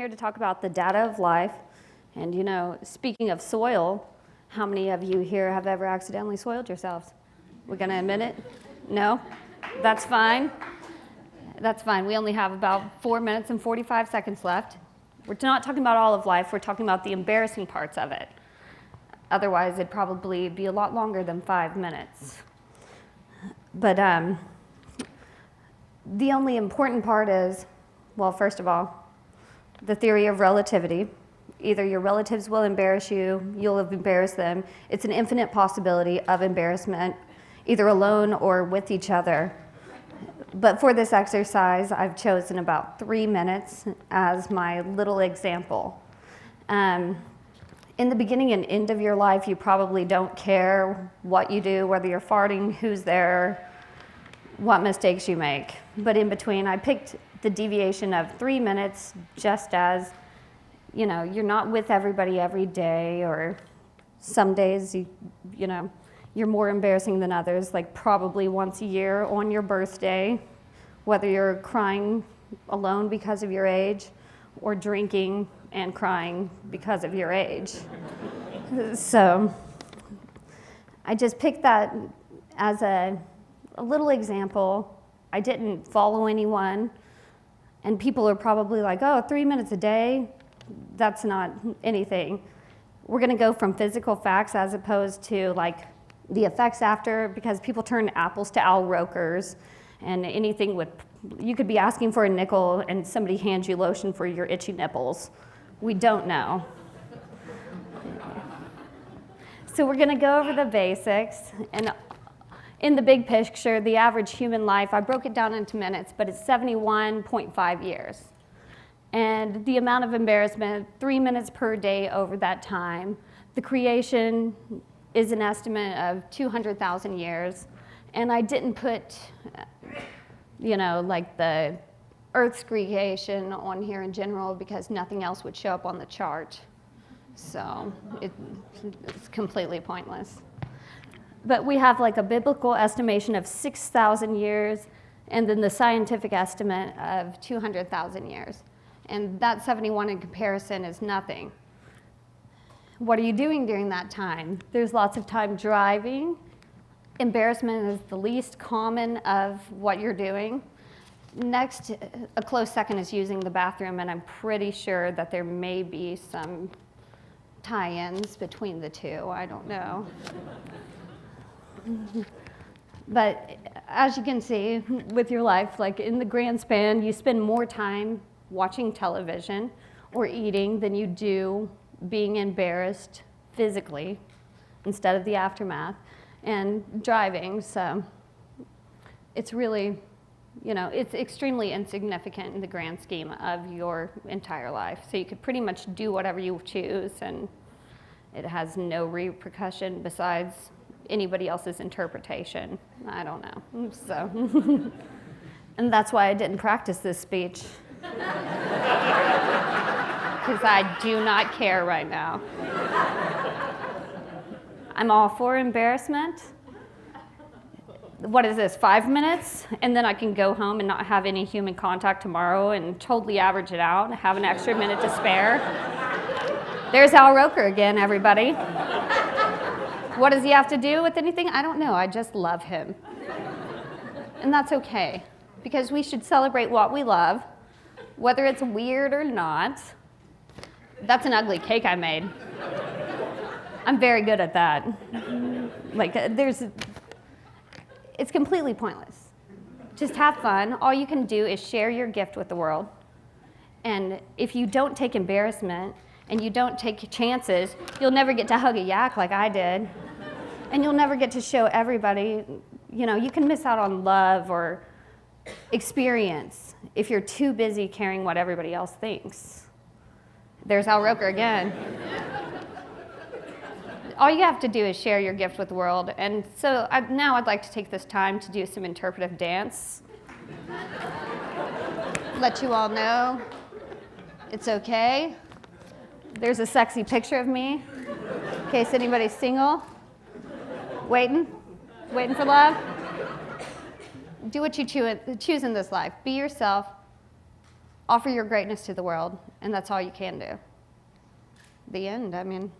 here to talk about the data of life. And speaking of soil, how many of you here have ever accidentally soiled yourselves? We're gonna admit it? No? That's fine. That's fine. We only have about 4 minutes and 45 seconds left. We're not talking about all of life, we're talking about the embarrassing parts of it. Otherwise, it'd probably be a lot longer than 5 minutes. But the only important part is, well, first of all, the theory of relativity. Either your relatives will embarrass you, you'll have embarrassed them. It's an infinite possibility of embarrassment, either alone or with each other. But for this exercise, I've chosen about 3 minutes as my little example. In the beginning and end of your life, you probably don't care what you do, whether you're farting, who's there, what mistakes you make. But in between, I picked the deviation of 3 minutes just as, you're not with everybody every day, or some days, you're more embarrassing than others, like probably once a year on your birthday, whether you're crying alone because of your age or drinking and crying because of your age. So I just picked that as a little example. I didn't follow anyone, and people are probably like, oh, 3 minutes a day, that's not anything. We're gonna go from physical facts as opposed to like the effects after, because people turn apples to Al Rokers, and anything with, you could be asking for a nickel and somebody hands you lotion for your itchy nipples. We don't know. So we're gonna go over the basics, and in the big picture, the average human life, I broke it down into minutes, but it's 71.5 years. And the amount of embarrassment, 3 minutes per day over that time. The creation is an estimate of 200,000 years. And I didn't put, like the Earth's creation on here in general because nothing else would show up on the chart. So it's completely pointless. But we have like a biblical estimation of 6,000 years, and then the scientific estimate of 200,000 years. And that 71 in comparison is nothing. What are you doing during that time? There's lots of time driving. Embarrassment is the least common of what you're doing. Next, a close second is using the bathroom, and I'm pretty sure that there may be some tie-ins between the two. I don't know. But as you can see with your life, like in the grand span, you spend more time watching television or eating than you do being embarrassed physically instead of the aftermath, and driving. So it's really, it's extremely insignificant in the grand scheme of your entire life. So you could pretty much do whatever you choose, and it has no repercussion besides anybody else's interpretation. I don't know. So, and that's why I didn't practice this speech. Because I do not care right now. I'm all for embarrassment. What is this, 5 minutes? And then I can go home and not have any human contact tomorrow and totally average it out and have an extra minute to spare. There's Al Roker again, everybody. What does he have to do with anything? I don't know. I just love him. And that's okay, because we should celebrate what we love, whether it's weird or not. That's an ugly cake I made. I'm very good at that. It's completely pointless. Just have fun. All you can do is share your gift with the world. And if you don't take embarrassment and you don't take chances, you'll never get to hug a yak like I did. And you'll never get to show everybody, you can miss out on love or experience if you're too busy caring what everybody else thinks. There's Al Roker again. All you have to do is share your gift with the world. And so now I'd like to take this time to do some interpretive dance. Let you all know it's okay. There's a sexy picture of me, in case anybody's single. Waiting for love. Do what you choose in this life. Be yourself. offer your greatness to the world, and that's all you can do. The end, I mean.